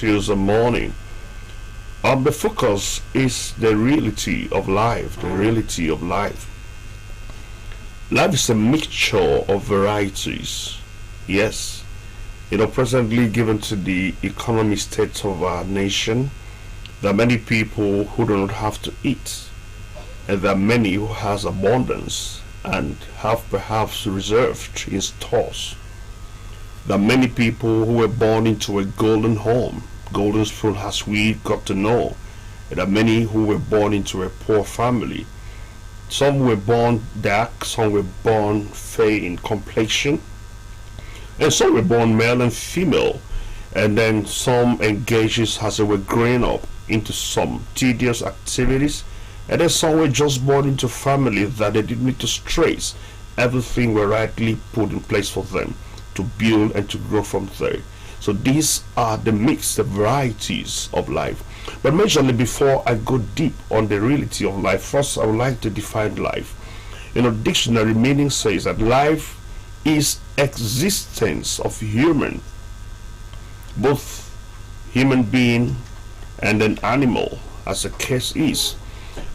till the morning. The focus is the reality of life. The reality of life. Life is a mixture of varieties. Yes, presently given to the economic state of our nation, there are many people who do not have to eat, and there are many who has abundance and have perhaps reserved in stores. There are many people who were born into a golden home, golden spoon as we got to know. And there are many who were born into a poor family. Some were born dark, some were born fair in complexion, and some were born male and female. And then some engages as they were growing up into some tedious activities, and then some were just born into families that they didn't need to stress. Everything were rightly put in place for them to build and to grow from there. So these are the mix, the varieties of life. But majorly, before I go deep on the reality of life, first I would like to define life. Dictionary meaning says that life is existence of human, both human being and an animal, as the case is.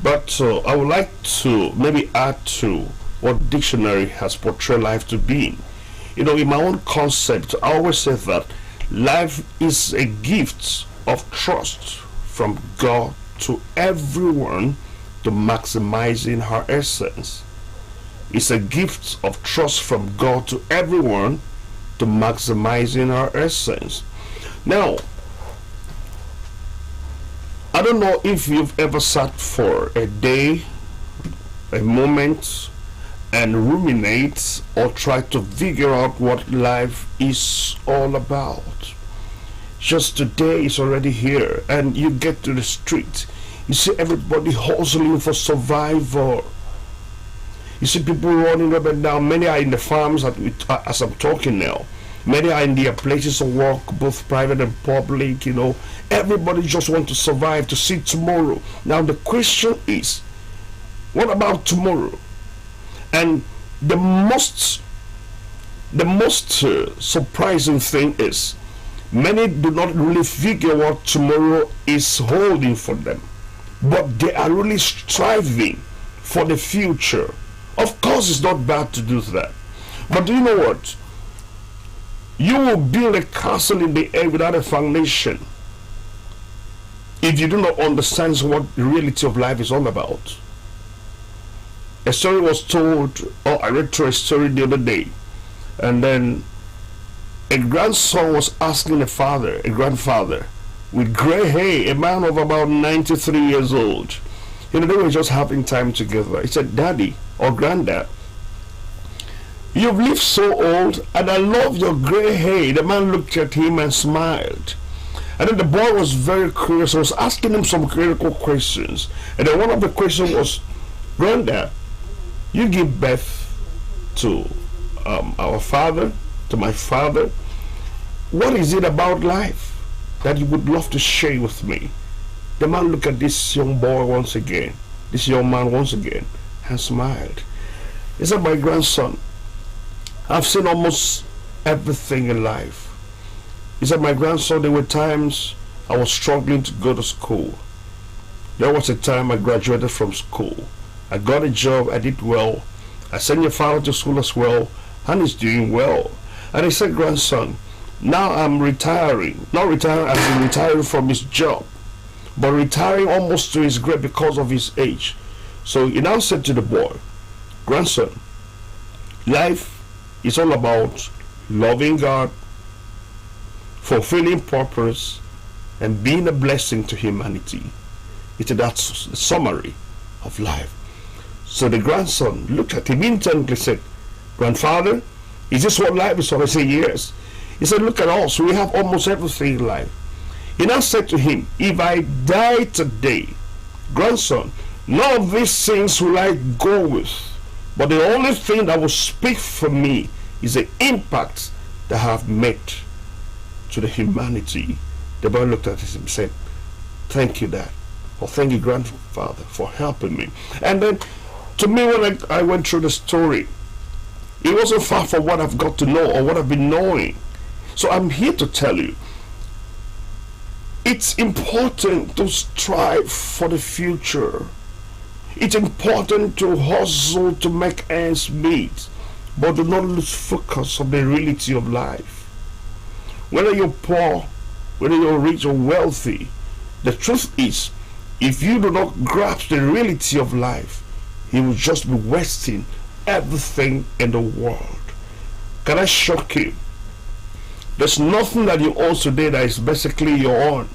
But I would like to maybe add to what dictionary has portrayed life to be. In my own concept, I always say that life is a gift of trust from God to everyone to maximizing her essence. It's a gift of trust from God to everyone to maximizing her essence. Now, I don't know if you've ever sat for a day, a moment, and ruminate or try to figure out what life is all about. Just today is already here, and you get to the street, you see everybody hustling for survival. You see people running up and down. Many are in the farms as I'm talking now. Many are in their places of work, both private and public. Everybody just wants to survive, to see tomorrow. Now the question is, what about tomorrow? And the most surprising thing is, many do not really figure what tomorrow is holding for them, but they are really striving for the future. Of course, it's not bad to do that, but do you know what? You will build a castle in the air without a foundation if you do not understand what the reality of life is all about. A story was told, or I read through a story the other day, and then a grandson was asking a grandfather with gray hair, a man of about 93 years old. They were just having time together. He said, "Daddy or Granddad, you've lived so old, and I love your gray hair." The man looked at him and smiled. And then the boy was very curious. He was asking him some critical questions. And then one of the questions was, "Granddad, you give birth to our father, to my father. What is it about life that you would love to share with me?" The man looked at this young boy once again, this young man once again, and smiled. He said, "My grandson, I've seen almost everything in life." He said, "My grandson, there were times I was struggling to go to school. There was a time I graduated from school. I got a job, I did well. I sent your father to school as well, and he's doing well." And he said, "Grandson, now I'm retiring. Not retiring as in retiring from his job, but retiring almost to his grave because of his age." So he now said to the boy, "Grandson, life is all about loving God, fulfilling purpose, and being a blessing to humanity." He said, "That's the summary of life." So the grandson looked at him intently, said, "Grandfather, is this what life is?" I said, "Yes." He said, "Look at us, we have almost everything in life." He now said to him, "If I die today, grandson, none of these things will I go with, but the only thing that will speak for me is the impact that I have made to the humanity." The boy looked at him and said, "Thank you, Dad," or "Thank you, grandfather, for helping me." And then to me, when I went through the story, it wasn't far from what I've got to know or what I've been knowing. So I'm here to tell you, It's important to strive for the future. It's important to hustle to make ends meet, but do not lose focus on the reality of life. Whether you're poor, whether you're rich or wealthy, the truth is, if you do not grasp the reality of life, you will just be wasting everything in the world. Can I shock you? There's nothing that you own today that is basically your own.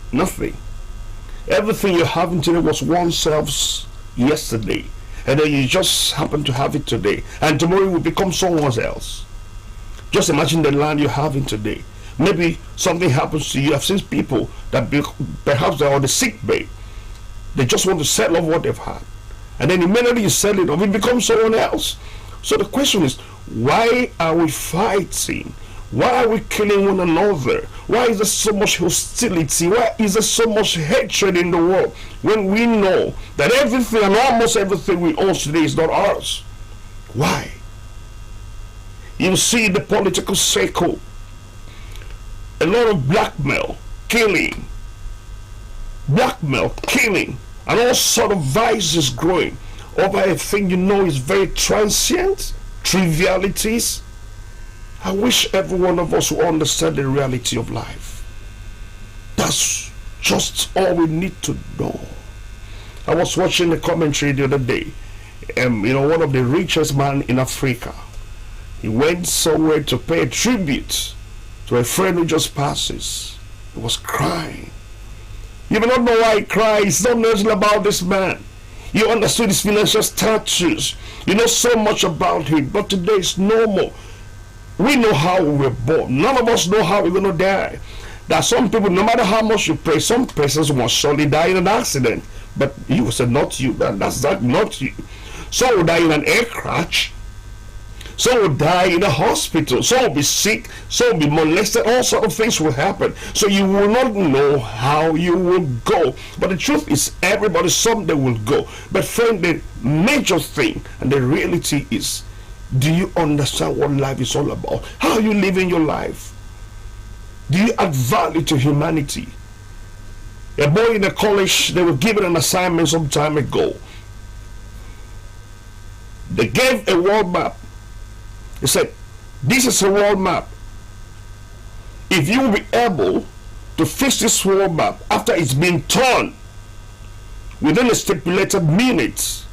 Nothing. Everything you have today was oneself's yesterday, and then you just happen to have it today, and tomorrow it will become someone else. Just imagine the land you're having today. Maybe something happens to you. I've seen people that perhaps they're on the sick bay. They just want to sell off what they've had, and then immediately you sell it off, it becomes someone else. So the question is, why are we fighting? Why are we killing one another? Why is there so much hostility? Why is there so much hatred in the world when we know that everything and almost everything we own today is not ours? Why? You see the political circle, a lot of blackmail, killing, and all sort of vices growing over a thing you know is very transient, trivialities. I wish every one of us will understand the reality of life. That's just all we need to know. I was watching the commentary the other day. One of the richest men in Africa, he went somewhere to pay a tribute to a friend who just passes. He was crying. You may not know why he cried. It's not nothing about this man. You understood his financial status. You know so much about him. But today it's normal. We know how we were born. None of us know how we're going to die. There are some people, no matter how much you pray, some persons will surely die in an accident. But you said, not you. That's not you. Some will die in an air crash. Some will die in a hospital. Some will be sick. Some will be molested. All sort of things will happen. So you will not know how you will go. But the truth is, everybody someday will go. But friend, the major thing and the reality is, do you understand what life is all about? How are you living your life? Do you add value to humanity? A boy in a college, they were given an assignment some time ago. They gave a world map. They said, this is a world map. If you will be able to fix this world map after it's been torn within a stipulated minute,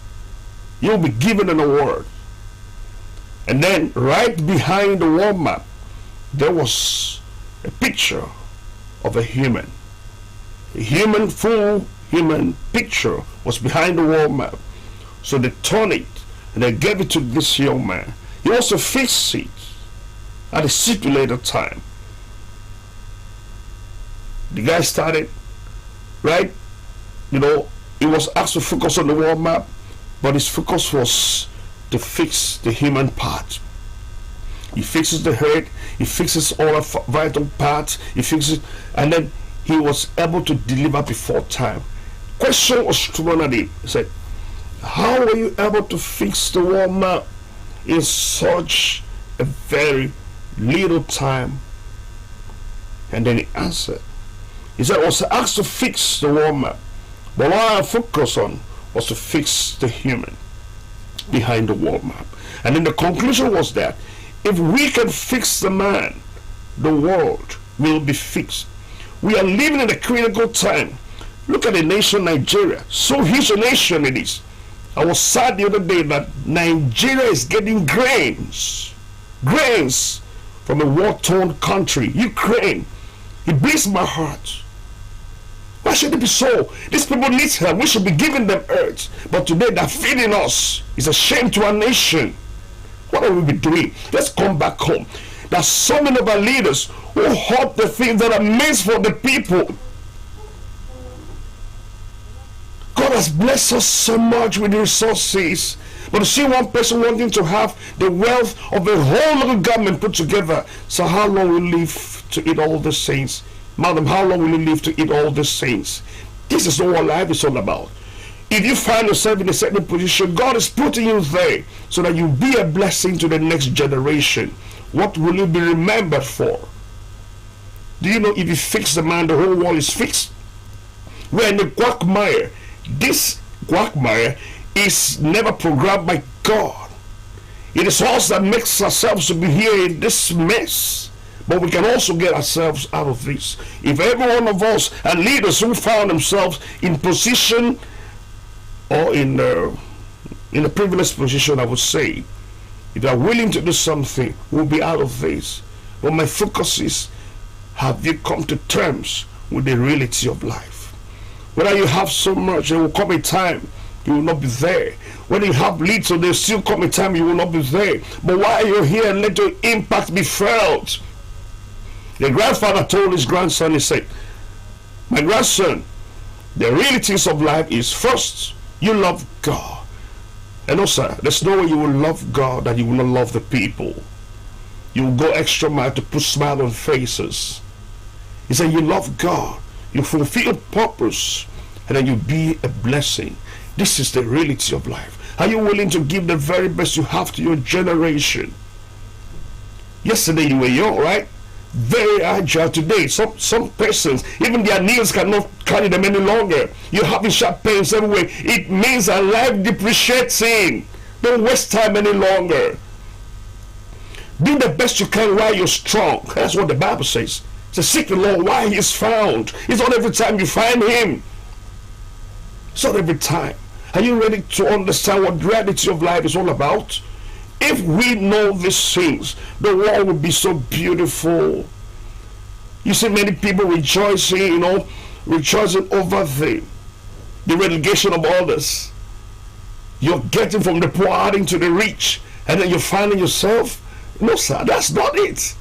you'll be given an award. And then right behind the world map, there was a picture of a human. A human, full human picture was behind the world map. So they turned it and they gave it to this young man. He also fixed it at a stipulated time. The guy started, right? He was asked to focus on the world map, but his focus was to fix the human part. He fixes the head, he fixes all the vital parts, he fixes, and then he was able to deliver before time. Question was thrown at him. He said, how were you able to fix the world map in such a very little time? And then he answered. He said, I was asked to fix the world map, but what I focused on was to fix the human behind the world map. And then the conclusion was that if we can fix the man, the world will be fixed. We are living in a critical time. Look at the nation Nigeria. So huge a nation it is. I was sad the other day that Nigeria is getting grains from a war-torn country, Ukraine. It breaks my heart. Why should it be so? These people need help. We should be giving them earth. But today they're feeding us. It's a shame to our nation. What are we doing? Let's come back home. There are so many of our leaders who hoard the things that are meant for the people. God has blessed us so much with resources. But to see one person wanting to have the wealth of a whole little government put together. So how long will you live to eat all the saints? Madam, how long will you live to eat all the saints? This is not what life is all about. If you find yourself in a certain position, God is putting you there so that you be a blessing to the next generation. What will you be remembered for? Do you know if you fix the man, the whole world is fixed? We're in a quagmire. This quagmire is never programmed by God. It is us that makes ourselves to be here in this mess. But we can also get ourselves out of this. If every one of us and leaders who found themselves in position or in a privileged position, I would say, if they are willing to do something, we'll be out of this. But my focus is, have you come to terms with the reality of life? Whether you have so much, there will come a time you will not be there. When you have little, there will still come a time you will not be there. But while you're here, let your impact be felt. The grandfather told his grandson, he said, my grandson, the realities of life is, first, you love God. And also, there's no way you will love God that you will not love the people. You will go extra mile to put smile on faces. He said, you love God, you fulfill purpose, and then you be a blessing. This is the reality of life. Are you willing to give the very best you have to your generation? Yesterday you were young, right? Very agile. Today, some persons, even their knees cannot carry them any longer. You're having sharp pains everywhere. It means that life depreciating. Don't waste time any longer. Do the best you can while you're strong. That's what the Bible says. It's a seek the Lord while he is found. It's not every time you find him. It's not every time. Are you ready to understand what the reality of life is all about? If we know these things, the world will be so beautiful. You see many people rejoicing, rejoicing over the relegation of others. You're getting from the poor adding to the rich, and then you're finding yourself, no sir, that's not it.